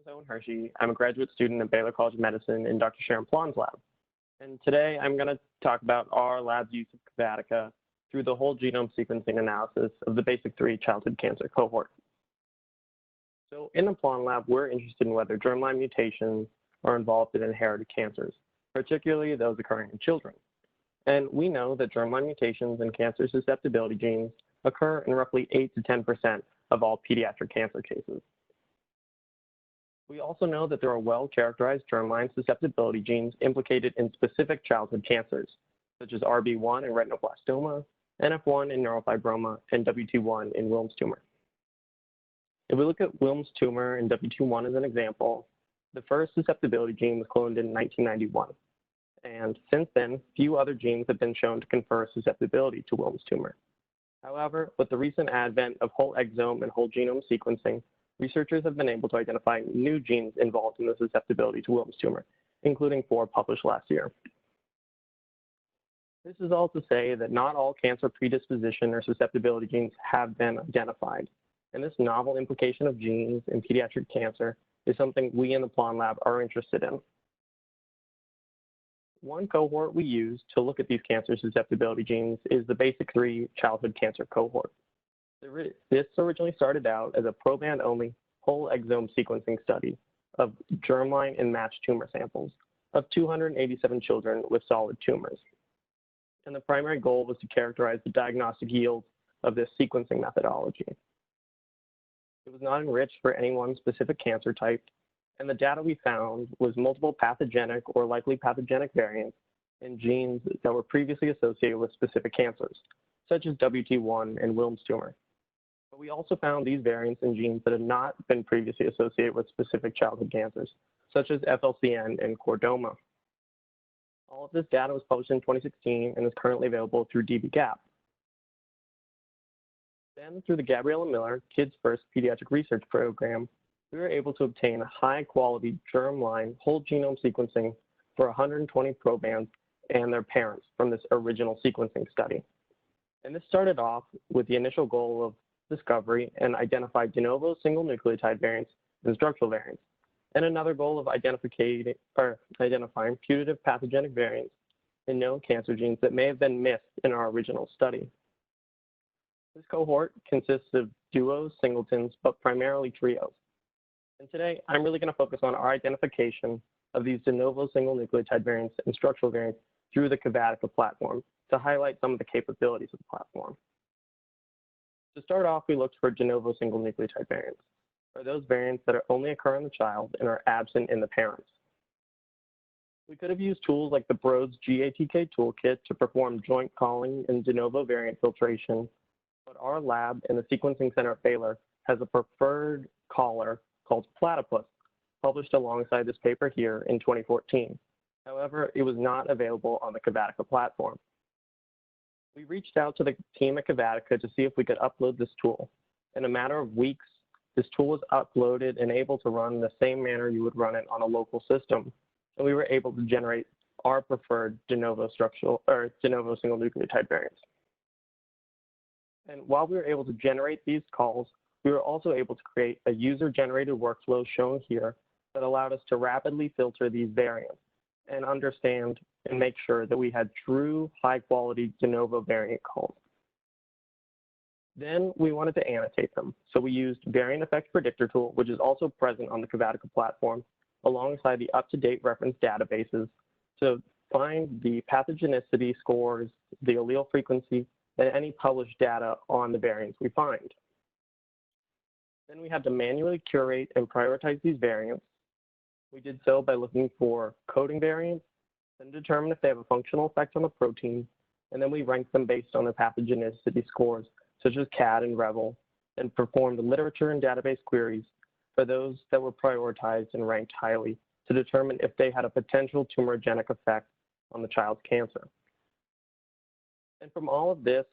is Owen Hirschi. I'm a graduate student at Baylor College of Medicine in Dr. Sharon Plon's lab. And today I'm going to talk about our lab's use of Cavatica through the whole genome sequencing analysis of the basic 3 childhood cancer cohort. So in the Plon lab, we're interested in whether germline mutations are involved in inherited cancers, particularly those occurring in children. And we know that germline mutations in cancer susceptibility genes occur in roughly 8 to 10% of all pediatric cancer cases. We also know that there are well-characterized germline susceptibility genes implicated in specific childhood cancers, such as RB1 in retinoblastoma, NF1 in neurofibroma, and WT1 in Wilms tumor. If we look at Wilms tumor and WT1 as an example, the first susceptibility gene was cloned in 1991. And since then, few other genes have been shown to confer susceptibility to Wilms tumor. However, with the recent advent of whole exome and whole genome sequencing, researchers have been able to identify new genes involved in the susceptibility to Wilms tumor, including 4 published last year. This is all to say that not all cancer predisposition or susceptibility genes have been identified, and this novel implication of genes in pediatric cancer is something we in the Plon lab are interested in. One cohort we use to look at these cancer susceptibility genes is the basic 3 childhood cancer cohort. This originally started out as a proband-only whole exome sequencing study of germline and matched tumor samples of 287 children with solid tumors. And the primary goal was to characterize the diagnostic yield of this sequencing methodology. It was not enriched for any one specific cancer type, and the data we found was multiple pathogenic or likely pathogenic variants in genes that were previously associated with specific cancers, such as WT1 and Wilms tumor. But we also found these variants in genes that had not been previously associated with specific childhood cancers, such as FLCN and chordoma. All of this data was published in 2016 and is currently available through dbGaP. Then, through the Gabriella Miller Kids First Pediatric Research Program, we were able to obtain high-quality germline whole genome sequencing for 120 probands and their parents from this original sequencing study. And this started off with the initial goal of discovery and identified de novo single nucleotide variants and structural variants, and another goal of identifying putative pathogenic variants in known cancer genes that may have been missed in our original study. This cohort consists of duos, singletons, but primarily trios. And today, I'm really going to focus on our identification of these de novo single nucleotide variants and structural variants through the Cavatica platform to highlight some of the capabilities of the platform. To start off, we looked for de novo single nucleotide variants, or those variants that only occur in the child and are absent in the parents. We could have used tools like the Broad's GATK toolkit to perform joint calling and de novo variant filtration, but our lab in the Sequencing Center at Baylor has a preferred caller called Platypus, published alongside this paper here in 2014. However, it was not available on the Cavatica platform. We reached out to the team at Cavatica to see if we could upload this tool. In a matter of weeks, this tool was uploaded and able to run in the same manner you would run it on a local system. And we were able to generate our preferred de novo single nucleotide variants. And while we were able to generate these calls, we were also able to create a user-generated workflow shown here that allowed us to rapidly filter these variants and understand and make sure that we had true high-quality de novo variant calls. Then we wanted to annotate them, so we used Variant Effect Predictor Tool, which is also present on the Cavatica platform, alongside the up-to-date reference databases to find the pathogenicity scores, the allele frequency, and any published data on the variants we find. Then we had to manually curate and prioritize these variants. We did so by looking for coding variants, then determine if they have a functional effect on the protein, and then we ranked them based on their pathogenicity scores, such as CAD and REVEL, and performed literature and database queries for those that were prioritized and ranked highly to determine if they had a potential tumorigenic effect on the child's cancer. And from all of this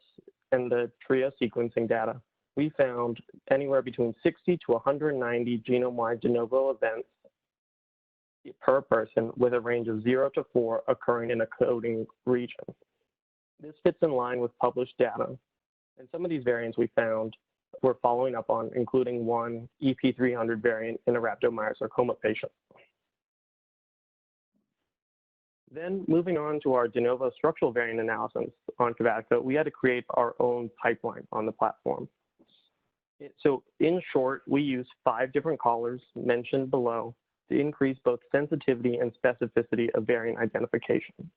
and the trio sequencing data, we found anywhere between 60 to 190 genome-wide de novo events per person with a range of 0 to 4 occurring in a coding region. This fits in line with published data, and some of these variants we found we're following up on, including one EP300 variant in a rhabdomyosarcoma patient. Then moving on to our de novo structural variant analysis on Cavatica, we had to create our own pipeline on the platform. So in short, we use 5 different callers mentioned below to increase both sensitivity and specificity of variant identification.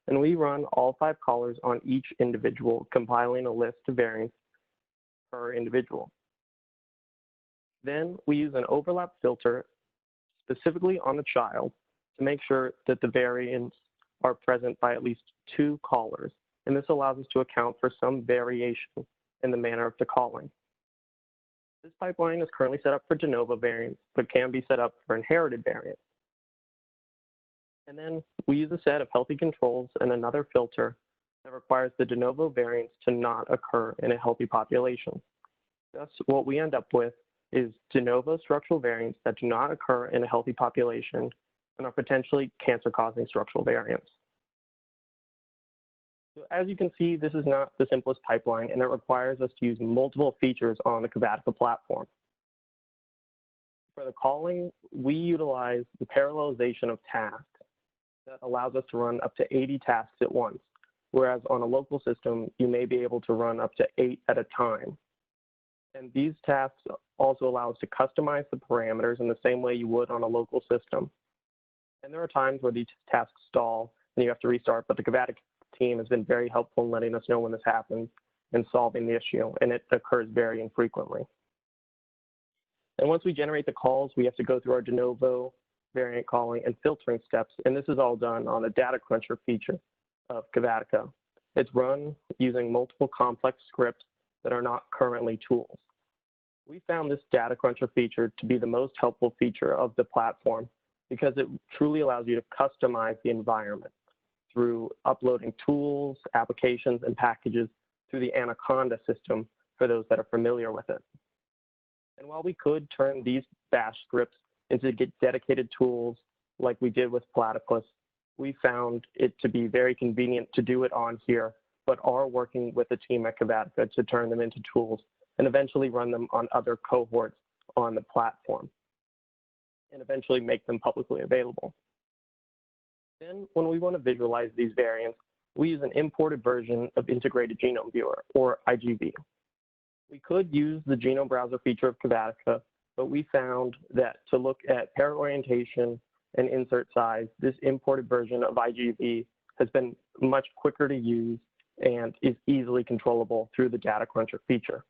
And we run all 5 callers on each individual, compiling a list of variants per individual. Then we use an overlap filter specifically on the child to make sure that the variants are present by at least 2 callers. And this allows us to account for some variation in the manner of the calling. This pipeline is currently set up for de novo variants, but can be set up for inherited variants. And then we use a set of healthy controls and another filter that requires the de novo variants to not occur in a healthy population. Thus, what we end up with is de novo structural variants that do not occur in a healthy population and are potentially cancer-causing structural variants. So as you can see, this is not the simplest pipeline, and it requires us to use multiple features on the Cavatica platform. For the calling, we utilize the parallelization of tasks that allows us to run up to 80 tasks at once, whereas on a local system, you may be able to run up to 8 at a time. And these tasks also allow us to customize the parameters in the same way you would on a local system. And there are times where these tasks stall and you have to restart, but the Cavatica team has been very helpful in letting us know when this happens and solving the issue, and it occurs very infrequently. And once we generate the calls, we have to go through our de novo variant calling and filtering steps, and this is all done on a data cruncher feature of Cavatica. It's run using multiple complex scripts that are not currently tools. We found this data cruncher feature to be the most helpful feature of the platform because it truly allows you to customize the environment through uploading tools, applications, and packages through the Anaconda system for those that are familiar with it. And while we could turn these bash scripts into dedicated tools like we did with Platypus, we found it to be very convenient to do it on here, but are working with the team at Cavatica to turn them into tools and eventually run them on other cohorts on the platform and eventually make them publicly available. Then when we want to visualize these variants, we use an imported version of Integrated Genome Viewer, or IGV. We could use the genome browser feature of Cavatica, but we found that to look at pair orientation and insert size, this imported version of IGV has been much quicker to use and is easily controllable through the data cruncher feature.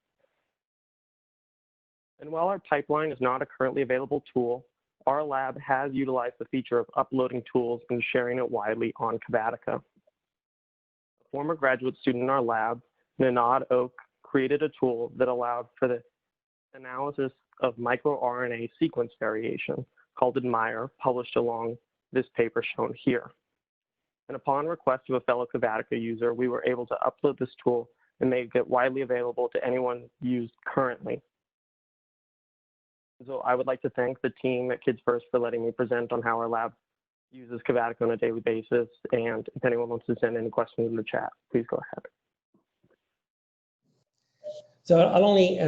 And while our pipeline is not a currently available tool, our lab has utilized the feature of uploading tools and sharing it widely on Cavatica. A former graduate student in our lab, Nanad Oak, created a tool that allowed for the analysis of microRNA sequence variation called Admire, published along this paper shown here. And upon request of a fellow Cavatica user, we were able to upload this tool and make it widely available to anyone used currently. So I would like to thank the team at Kids First for letting me present on how our lab uses Cavatica on a daily basis. And if anyone wants to send any questions in the chat, please go ahead. So I'll only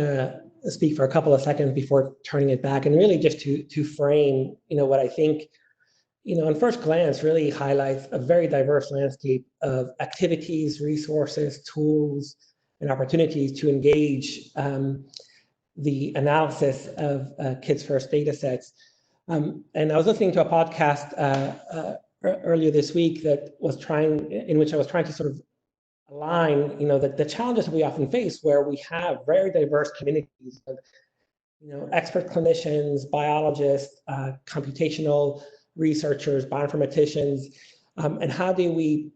speak for a couple of seconds before turning it back, and really just to frame, what I think, on first glance really highlights a very diverse landscape of activities, resources, tools, and opportunities to engage the analysis of Kids First data sets. And I was listening to a podcast earlier this week in which I was trying to sort of align, the challenges we often face where we have very diverse communities of, expert clinicians, biologists, computational researchers, bioinformaticians, and how do we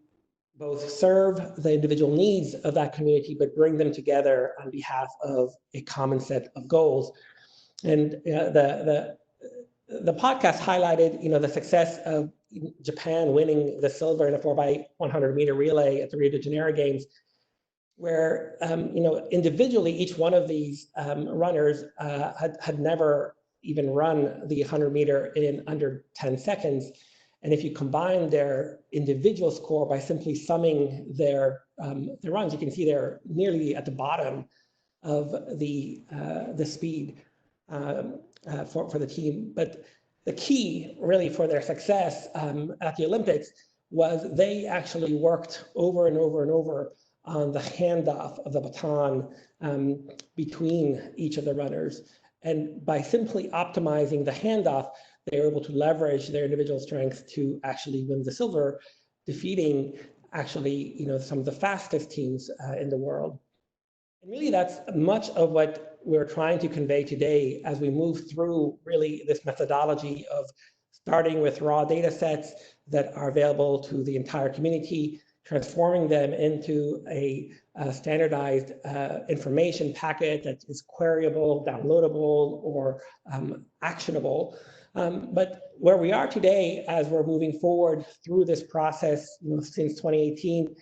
both serve the individual needs of that community, but bring them together on behalf of a common set of goals. And the podcast highlighted, the success of Japan winning the silver in a 4x100 meter relay at the Rio de Janeiro Games, where individually each one of these runners had never even run the 100 meter in under 10 seconds. And if you combine their individual score by simply summing their runs, you can see they're nearly at the bottom of the speed for the team. But the key really for their success at the Olympics was they actually worked over and over and over on the handoff of the baton between each of the runners. And by simply optimizing the handoff, they were able to leverage their individual strength to actually win the silver, defeating actually, some of the fastest teams in the world. And really, that's much of what we're trying to convey today as we move through really this methodology of starting with raw data sets that are available to the entire community, transforming them into a standardized information packet that is queryable, downloadable, or actionable. But where we are today, as we're moving forward through this process since 2018,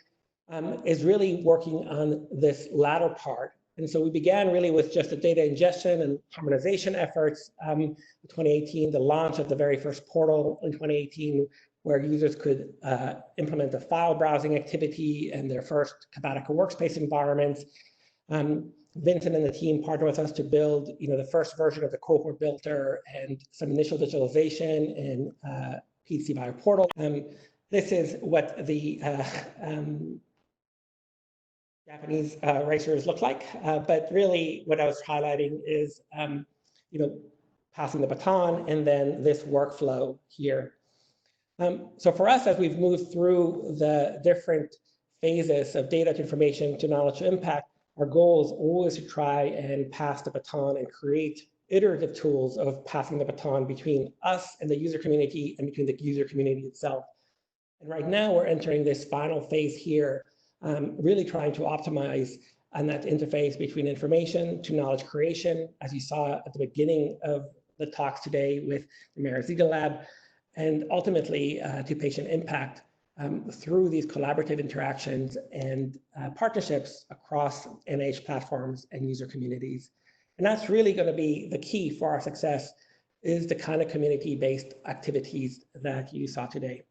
is really working on this latter part. And so we began really with just the data ingestion and harmonization efforts in 2018, the launch of the very first portal in 2018, where users could implement a file browsing activity and their first Cavatica workspace environments. Vincent and the team partnered with us to build the first version of the cohort builder and some initial visualization in PDC Bio Portal. This is what the Japanese racers look like, but really what I was highlighting is passing the baton and then this workflow here. So for us, as we've moved through the different phases of data to information to knowledge to impact, our goal is always to try and pass the baton and create iterative tools of passing the baton between us and the user community and between the user community itself. And right now we're entering this final phase here, really trying to optimize on that interface between information to knowledge creation, as you saw at the beginning of the talks today with the Mayor-Zita Lab, and ultimately to patient impact through these collaborative interactions and partnerships across NIH platforms and user communities. And that's really going to be the key for our success, is the kind of community-based activities that you saw today.